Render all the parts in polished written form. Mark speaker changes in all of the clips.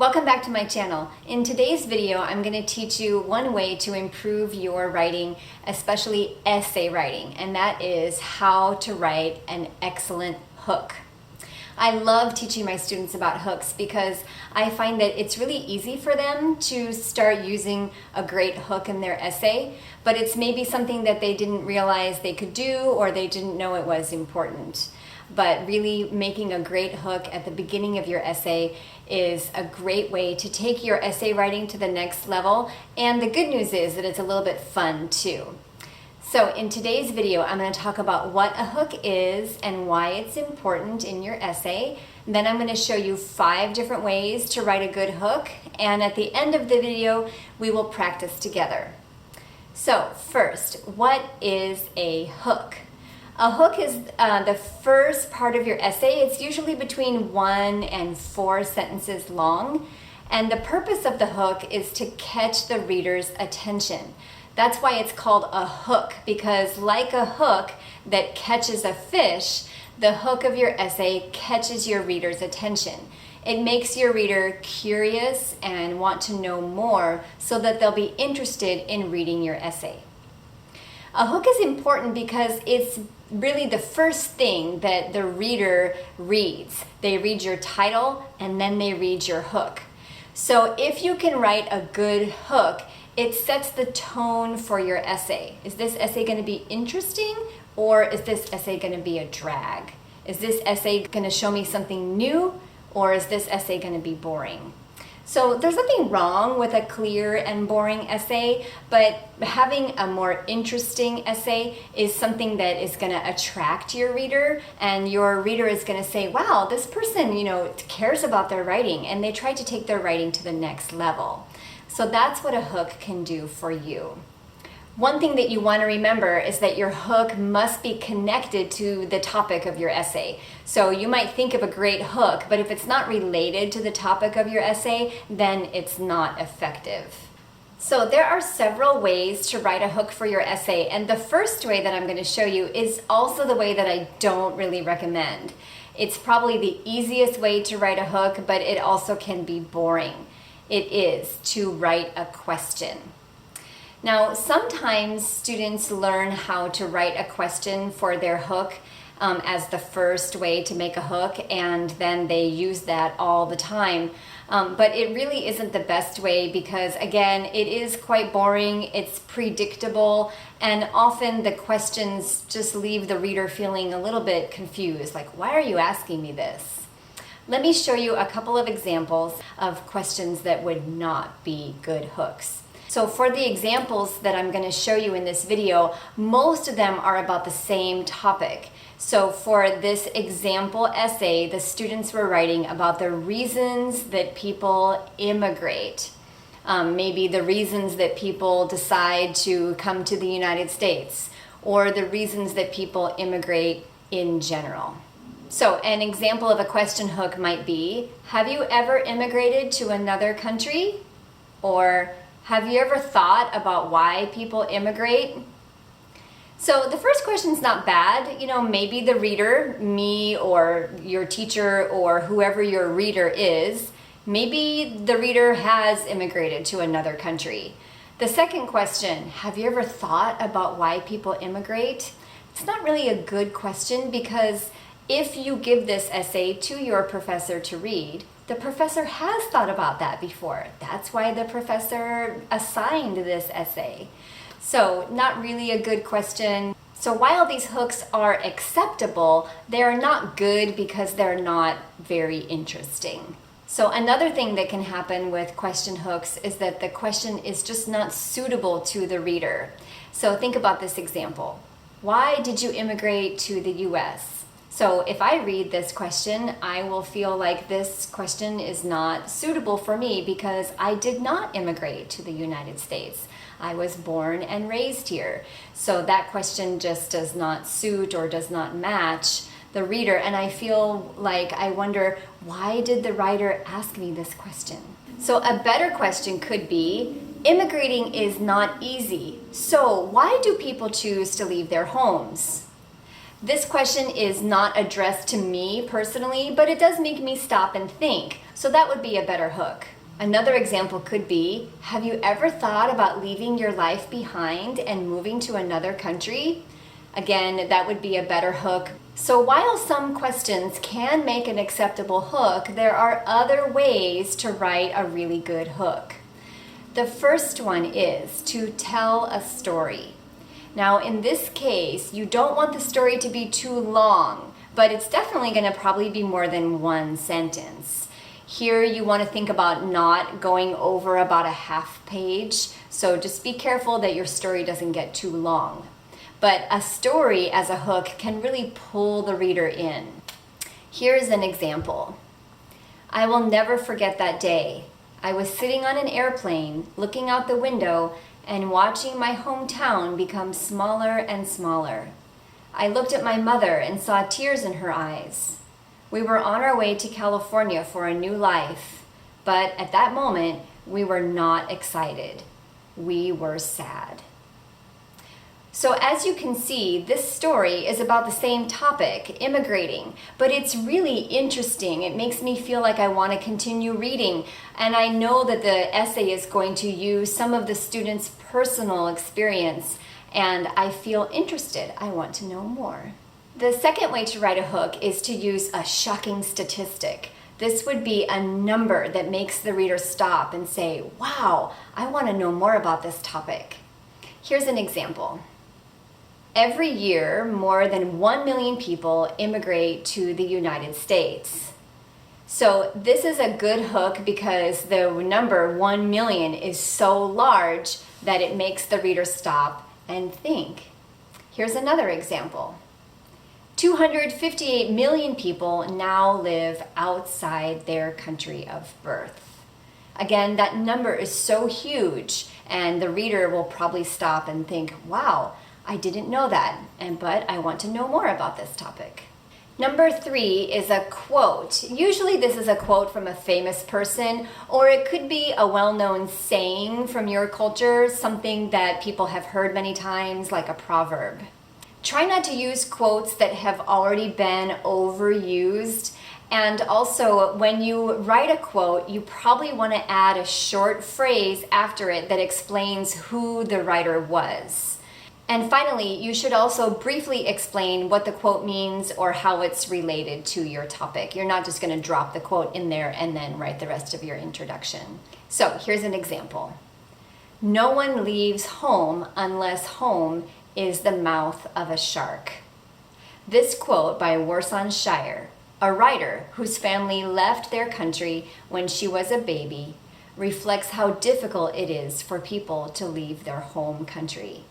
Speaker 1: Welcome back to my channel. In today's video, I'm going to teach you one way to improve your writing, especially essay writing, and that is how to write an excellent hook. I love teaching my students about hooks because I find that it's really easy for them to start using a great hook in their essay, but it's maybe something that they didn't realize they could do or they didn't know it was important. But really making a great hook at the beginning of your essay is a great way to take your essay writing to the next level. And the good news is that it's a little bit fun too. So in today's video, I'm going to talk about what a hook is and why it's important in your essay. Then I'm going to show you 5 different ways to write a good hook. And at the end of the video, we will practice together. So first, what is a hook? A hook is the first part of your essay. It's usually between 1 and 4 sentences long. And the purpose of the hook is to catch the reader's attention. That's why it's called a hook, because like a hook that catches a fish, the hook of your essay catches your reader's attention. It makes your reader curious and want to know more so that they'll be interested in reading your essay. A hook is important because it's really the first thing that the reader reads. They read your title and then they read your hook. So if you can write a good hook, it sets the tone for your essay. Is this essay going to be interesting, or is this essay going to be a drag? Is this essay going to show me something new, or is this essay going to be boring? So there's nothing wrong with a clear and boring essay, but having a more interesting essay is something that is going to attract your reader, and your reader is going to say, wow, this person, cares about their writing, and they try to take their writing to the next level. So that's what a hook can do for you. One thing that you want to remember is that your hook must be connected to the topic of your essay. So you might think of a great hook, but if it's not related to the topic of your essay, then it's not effective. So there are several ways to write a hook for your essay, and the first way that I'm going to show you is also the way that I don't really recommend. It's probably the easiest way to write a hook, but it also can be boring. It is to write a question. Now, sometimes students learn how to write a question for their hook as the first way to make a hook, and then they use that all the time. But it really isn't the best way because, again, it is quite boring, it's predictable, and often the questions just leave the reader feeling a little bit confused, like, why are you asking me this? Let me show you a couple of examples of questions that would not be good hooks. So for the examples that I'm going to show you in this video, most of them are about the same topic. So for this example essay, the students were writing about the reasons that people immigrate. Maybe the reasons that people decide to come to the United States, or the reasons that people immigrate in general. So an example of a question hook might be, have you ever immigrated to another country? Or have you ever thought about why people immigrate? So the first question's not bad. Maybe the reader, me or your teacher or whoever your reader is, maybe the reader has immigrated to another country. The second question, have you ever thought about why people immigrate? It's not really a good question because if you give this essay to your professor to read, the professor has thought about that before. That's why the professor assigned this essay. So not really a good question. So while these hooks are acceptable, they are not good because they're not very interesting. So another thing that can happen with question hooks is that the question is just not suitable to the reader. So think about this example. Why did you immigrate to the US? So if I read this question, I will feel like this question is not suitable for me because I did not immigrate to the United States. I was born and raised here. So that question just does not suit or does not match the reader. And I feel like I wonder, why did the writer ask me this question? So a better question could be, immigrating is not easy. So why do people choose to leave their homes? This question is not addressed to me personally, but it does make me stop and think, So that would be a better hook. Another example could be, have you ever thought about leaving your life behind and moving to another country? Again, that would be a better hook. So while some questions can make an acceptable hook, there are other ways to write a really good hook. The first one is to tell a story. Now, in this case, you don't want the story to be too long, but it's definitely going to probably be more than one sentence. Here you want to think about not going over about a half page, so just be careful that your story doesn't get too long. But a story as a hook can really pull the reader in. Here's an example. I will never forget that day. I was sitting on an airplane, looking out the window and watching my hometown become smaller and smaller. I looked at my mother and saw tears in her eyes. We were on our way to California for a new life, but at that moment, we were not excited. We were sad. So as you can see, this story is about the same topic, immigrating, but it's really interesting. It makes me feel like I want to continue reading, and I know that the essay is going to use some of the students' personal experience, and I feel interested. I want to know more. The second way to write a hook is to use a shocking statistic. This would be a number that makes the reader stop and say, wow, I want to know more about this topic. Here's an example. Every year, more than 1 million people immigrate to the United States. So this is a good hook because the number 1 million is so large that it makes the reader stop and think. Here's another example. 258 million people now live outside their country of birth. Again, that number is so huge, and the reader will probably stop and think, wow, I didn't know that, but I want to know more about this topic. Number 3 is a quote. Usually this is a quote from a famous person, or it could be a well-known saying from your culture, something that people have heard many times, like a proverb. Try not to use quotes that have already been overused. And also, when you write a quote, you probably want to add a short phrase after it that explains who the writer was. And finally, you should also briefly explain what the quote means or how it's related to your topic. You're not just going to drop the quote in there and then write the rest of your introduction. So here's an example. No one leaves home unless home is the mouth of a shark. This quote by Warsan Shire, a writer whose family left their country when she was a baby, reflects how difficult it is for people to leave their home country.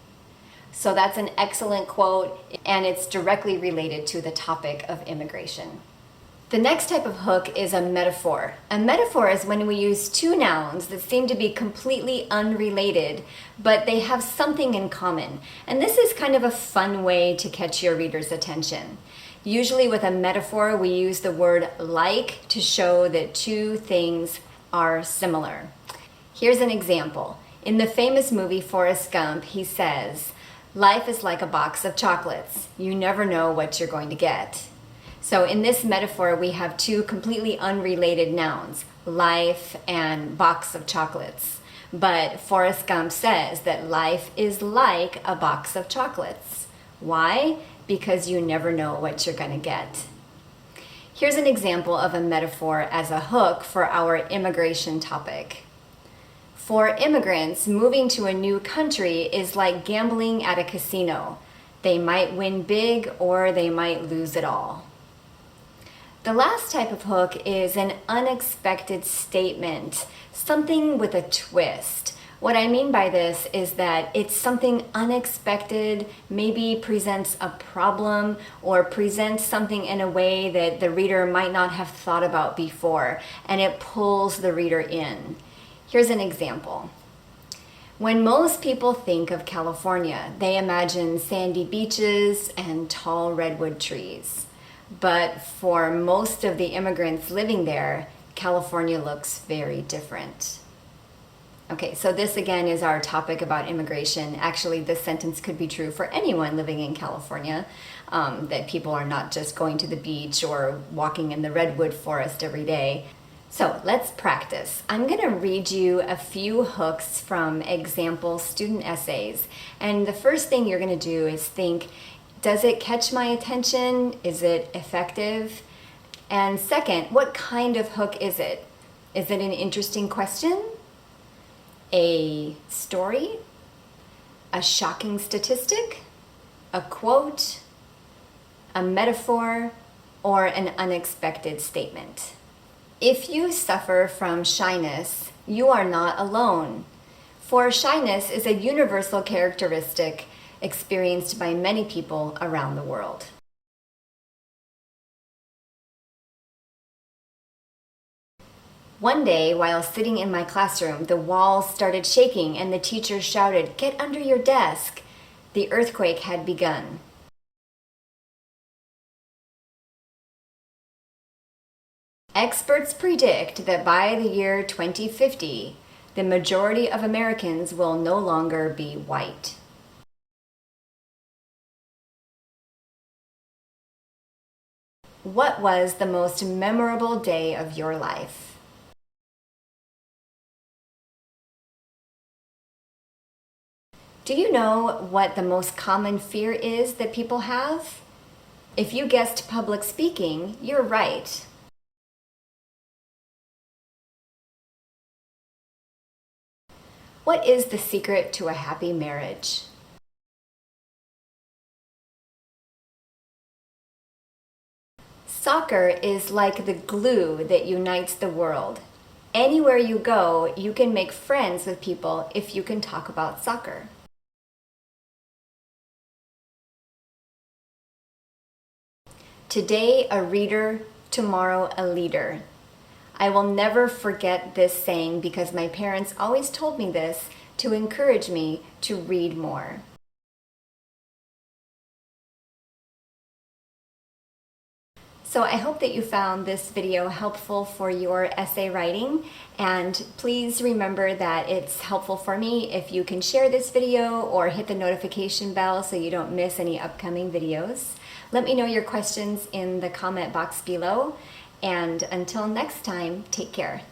Speaker 1: So that's an excellent quote, and it's directly related to the topic of immigration. The next type of hook is a metaphor. A metaphor is when we use two nouns that seem to be completely unrelated, but they have something in common. And this is kind of a fun way to catch your reader's attention. Usually with a metaphor, we use the word like to show that two things are similar. Here's an example. In the famous movie Forrest Gump, he says, "Life is like a box of chocolates. You never know what you're going to get." So in this metaphor, we have two completely unrelated nouns, life and box of chocolates. But Forrest Gump says that life is like a box of chocolates. Why? Because you never know what you're going to get. Here's an example of a metaphor as a hook for our immigration topic. For immigrants, moving to a new country is like gambling at a casino. They might win big or they might lose it all. The last type of hook is an unexpected statement, something with a twist. What I mean by this is that it's something unexpected, maybe presents a problem or presents something in a way that the reader might not have thought about before, and it pulls the reader in. Here's an example. When most people think of California, they imagine sandy beaches and tall redwood trees. But for most of the immigrants living there, California looks very different. Okay, so this again is our topic about immigration. Actually, this sentence could be true for anyone living in California, that people are not just going to the beach or walking in the redwood forest every day. So let's practice. I'm going to read you a few hooks from example student essays. And the first thing you're going to do is think, does it catch my attention? Is it effective? And second, what kind of hook is it? Is it an interesting question? A story? A shocking statistic? A quote? A metaphor? Or an unexpected statement? If you suffer from shyness, you are not alone. For shyness is a universal characteristic experienced by many people around the world. One day, while sitting in my classroom, the walls started shaking and the teacher shouted, "Get under your desk!" The earthquake had begun. Experts predict that by the year 2050, the majority of Americans will no longer be white. What was the most memorable day of your life? Do you know what the most common fear is that people have? If you guessed public speaking, you're right. What is the secret to a happy marriage? Soccer is like the glue that unites the world. Anywhere you go, you can make friends with people if you can talk about soccer. Today, a reader, tomorrow, a leader. I will never forget this saying because my parents always told me this to encourage me to read more. So I hope that you found this video helpful for your essay writing, and please remember that it's helpful for me if you can share this video or hit the notification bell so you don't miss any upcoming videos. Let me know your questions in the comment box below, and until next time, take care.